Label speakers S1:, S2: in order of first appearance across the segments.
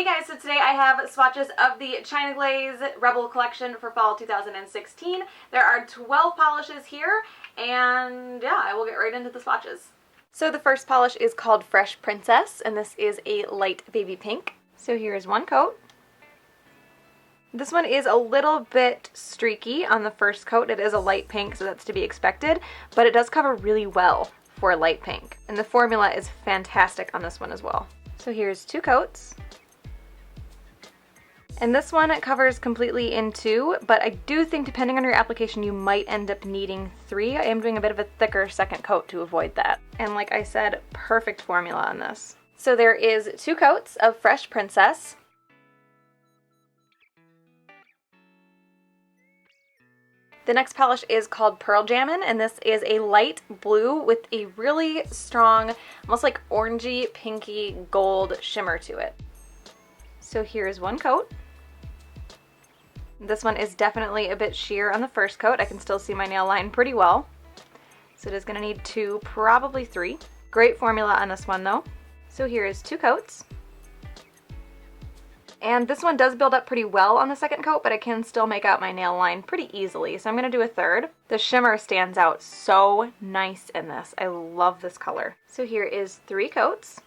S1: Hey guys, so today I have swatches of the China Glaze Rebel collection for fall 2016. There are 12 polishes here, and yeah, I will get right into the swatches. So the first polish is called Fresh Princess, and this is a light baby pink. So here's one coat. This one is a little bit streaky on the first coat. It is a light pink, so that's to be expected, but it does cover really well for a light pink. And the formula is fantastic on this one as well. So here's two coats. And this one it covers completely in two, but I do think depending on your application you might end up needing three. I am doing a bit of a thicker second coat to avoid that. And like I said, perfect formula on this. So there is two coats of Fresh Princess. The next polish is called Pearl Jammin, and this is a light blue with a really strong, almost like orangey, pinky, gold shimmer to it. So here's one coat. This one is definitely a bit sheer on the first coat. I can still see my nail line pretty well. So it is going to need two, probably three. Great formula on this one though. So here is two coats. And this one does build up pretty well on the second coat, but I can still make out my nail line pretty easily. So I'm going to do a third. The shimmer stands out so nice in this. I love this color. So here is three coats.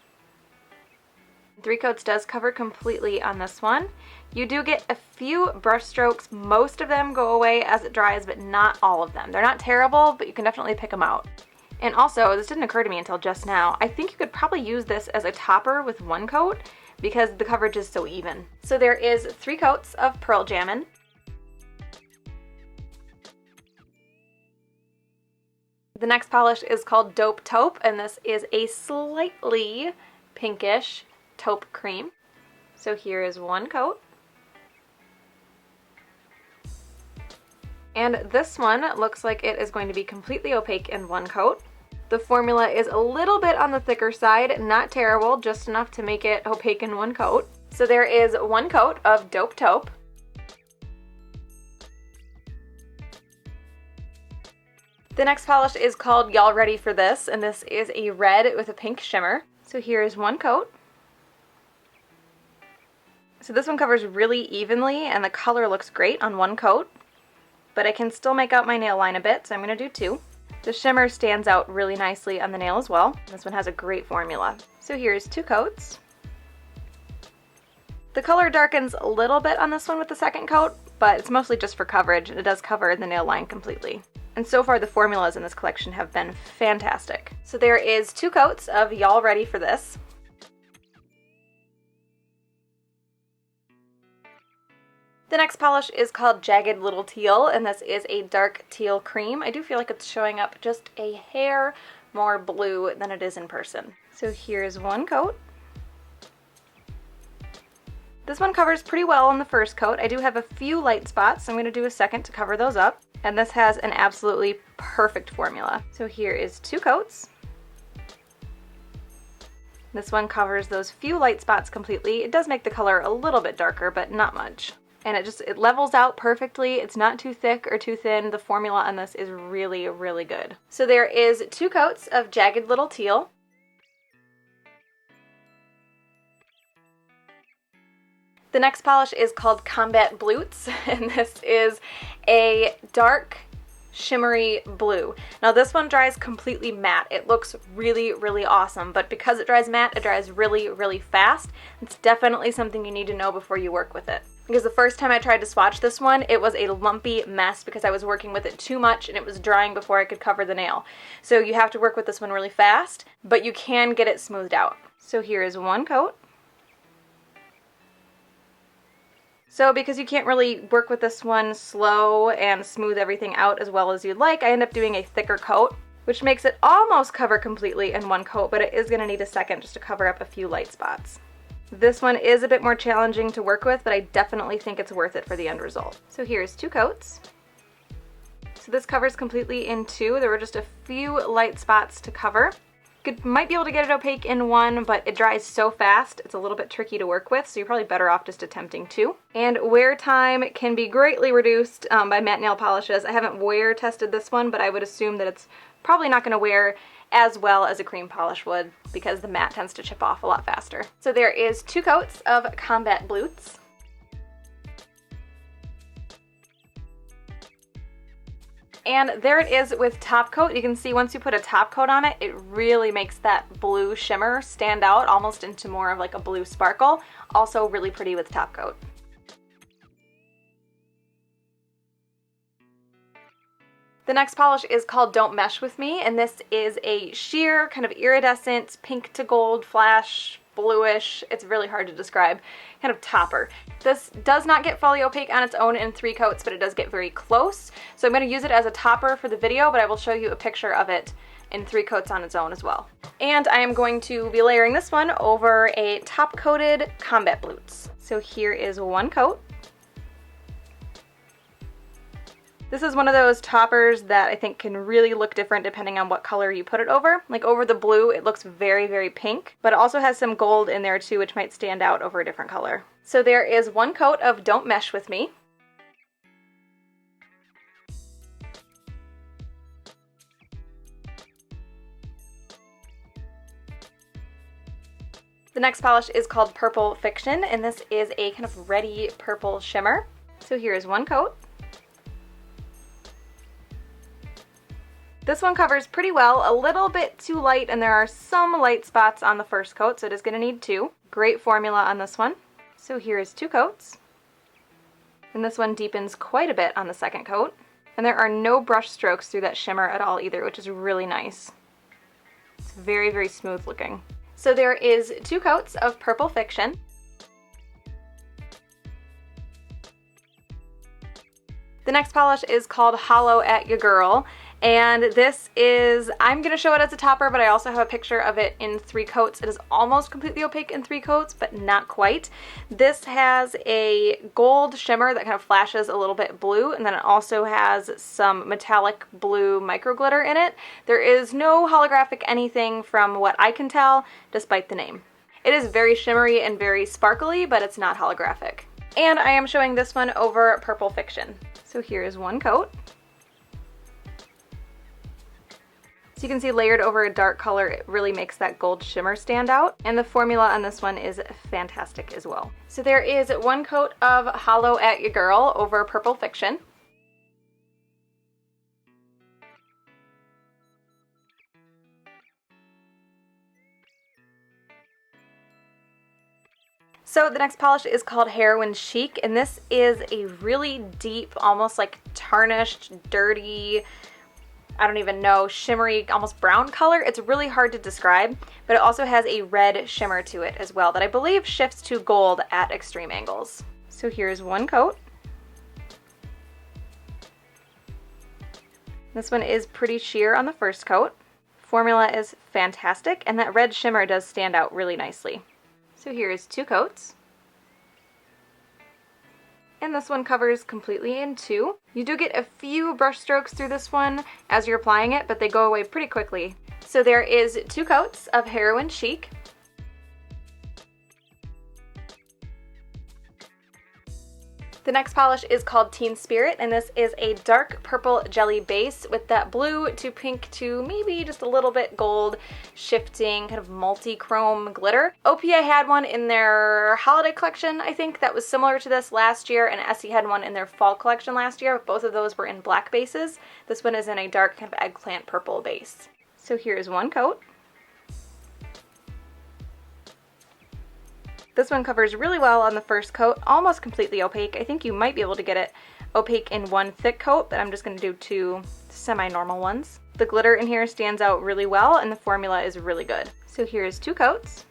S1: Three coats does cover completely on this one. You do get a few brush strokes. Most of them go away as it dries, but not all of them. They're not terrible, but you can definitely pick them out. And also, this didn't occur to me until just now, I think you could probably use this as a topper with one coat because the coverage is so even. So there is three coats of Pearl Jammin. The next polish is called Taupe, and this is a slightly pinkish taupe cream. So here is one coat. And this one looks like it is going to be completely opaque in one coat. The formula is a little bit on the thicker side, not terrible, just enough to make it opaque in one coat. So there is one coat of Taupe. The next polish is called Y'all Ready for This, and this is a red with a pink shimmer. So here is one coat. So this one covers really evenly and the color looks great on one coat, but I can still make out my nail line a bit, so I'm going to do two. The shimmer stands out really nicely on the nail as well. This one has a great formula. So here's two coats. The color darkens a little bit on this one with the second coat, but it's mostly just for coverage, and it does cover the nail line completely. And so far the formulas in this collection have been fantastic. So there is two coats of Y'all Ready for This. The next polish is called Jagged Little Teal, and this is a dark teal cream. I do feel like it's showing up just a hair more blue than it is in person. So here's one coat. This one covers pretty well on the first coat. I do have a few light spots, so I'm going to do a second to cover those up. And this has an absolutely perfect formula. So here is two coats. This one covers those few light spots completely. It does make the color a little bit darker, but not much. And it levels out perfectly. It's not too thick or too thin. The formula on this is really, really good. So there is two coats of Jagged Little Teal. The next polish is called Combat Blutes, and this is a dark shimmery blue. Now this one dries completely matte. It looks really, really awesome, but because it dries matte, it dries really, really fast. It's definitely something you need to know before you work with it. Because the first time I tried to swatch this one, it was a lumpy mess because I was working with it too much and it was drying before I could cover the nail. So you have to work with this one really fast, but you can get it smoothed out. So here is one coat. So because you can't really work with this one slow and smooth everything out as well as you'd like, I end up doing a thicker coat, which makes it almost cover completely in one coat, but it is going to need a second just to cover up a few light spots. This one is a bit more challenging to work with, but I definitely think it's worth it for the end result. So here's two coats. So this covers completely in two. There were just a few light spots to cover. Might be able to get it opaque in one, but it dries so fast, it's a little bit tricky to work with, so you're probably better off just attempting two. And wear time can be greatly reduced by matte nail polishes. I haven't wear tested this one, but I would assume that it's probably not going to wear as well as a cream polish would, because the matte tends to chip off a lot faster. So there is 2 coats of Combat Blutes. And there it is with top coat. You can see once you put a top coat on it, it really makes that blue shimmer stand out almost into more of like a blue sparkle. Also really pretty with top coat. The next polish is called Don't Mesh With Me, and this is a sheer kind of iridescent pink to gold flash, bluish, it's really hard to describe, kind of topper. This does not get fully opaque on its own in 3 coats, but it does get very close. So I'm going to use it as a topper for the video, but I will show you a picture of it in 3 coats on its own as well. And I am going to be layering this one over a top-coated Combat Blutes. So here is 1 coat. This is one of those toppers that I think can really look different depending on what color you put it over. Like over the blue, it looks very, very pink, but it also has some gold in there too, which might stand out over a different color. So there is 1 coat of Don't Mesh With Me. The next polish is called Purple Fiction, and this is a kind of reddy purple shimmer. So here is 1 coat. This one covers pretty well, a little bit too light, and there are some light spots on the first coat, so it is going to need 2. Great formula on this one. So here is 2 coats. And this one deepens quite a bit on the second coat. And there are no brush strokes through that shimmer at all either, which is really nice. It's very, very smooth looking. So there is 2 coats of Purple Fiction. The next polish is called Holo At Ya Girl, and this is, I'm going to show it as a topper, but I also have a picture of it in 3 coats. It is almost completely opaque in 3 coats, but not quite. This has a gold shimmer that kind of flashes a little bit blue, and then it also has some metallic blue micro glitter in it. There is no holographic anything from what I can tell, despite the name. It is very shimmery and very sparkly, but it's not holographic. And I am showing this one over Purple Fiction. So here is 1 coat. So you can see layered over a dark color, it really makes that gold shimmer stand out. And the formula on this one is fantastic as well. So there is 1 coat of Holo At Ya Girl over Purple Fiction. So the next polish is called Heroine Chic, and this is a really deep, almost like tarnished, dirty, I don't even know, shimmery, almost brown color. It's really hard to describe, but it also has a red shimmer to it as well that I believe shifts to gold at extreme angles. So here's 1 coat. This one is pretty sheer on the first coat. Formula is fantastic, and that red shimmer does stand out really nicely. So here's 2 coats. And this one covers completely in 2. You do get a few brush strokes through this one as you're applying it, but they go away pretty quickly. So there is 2 coats of Heroine Chic. The next polish is called Teen Spirit, and this is a dark purple jelly base with that blue to pink to maybe just a little bit gold shifting kind of multi-chrome glitter. OPA had one in their holiday collection, I think, that was similar to this last year, and Essie had one in their fall collection last year. Both of those were in black bases. This one is in a dark kind of eggplant purple base. So here's 1 coat. This one covers really well on the first coat, almost completely opaque. I think you might be able to get it opaque in 1 thick coat, but I'm just going to do 2 semi-normal ones. The glitter in here stands out really well, and the formula is really good. So here's 2 coats.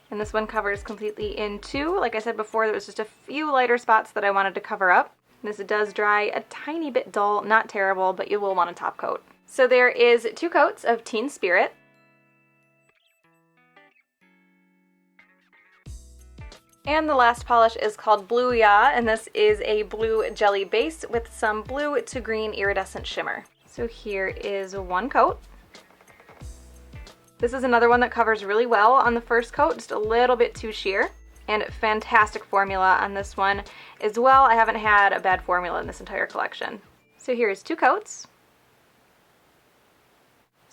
S1: And this one covers completely in 2. Like I said before, there was just a few lighter spots that I wanted to cover up. This does dry a tiny bit dull, not terrible, but you will want a top coat. So there is 2 coats of Teen Spirit. And the last polish is called Blue Ya, and this is a blue jelly base with some blue to green iridescent shimmer. So here is 1 coat. This is another one that covers really well on the first coat, just a little bit too sheer. And fantastic formula on this one as well. I haven't had a bad formula in this entire collection. So here's 2 coats.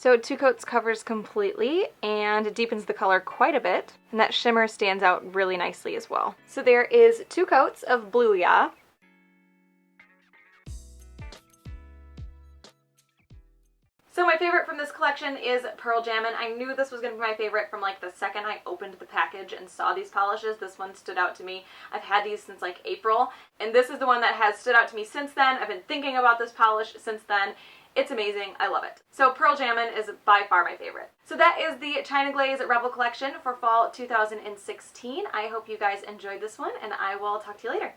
S1: So 2 coats covers completely and it deepens the color quite a bit, and that shimmer stands out really nicely as well. So there is 2 coats of Blue Ya. So my favorite from this collection is Pearl Jammin. I knew this was going to be my favorite from like the second I opened the package and saw these polishes. This one stood out to me. I've had these since like April, and this is the one that has stood out to me since then. I've been thinking about this polish since then. It's amazing. I love it. So Pearl Jammin is by far my favorite. So that is the China Glaze Rebel collection for fall 2016. I hope you guys enjoyed this one, and I will talk to you later.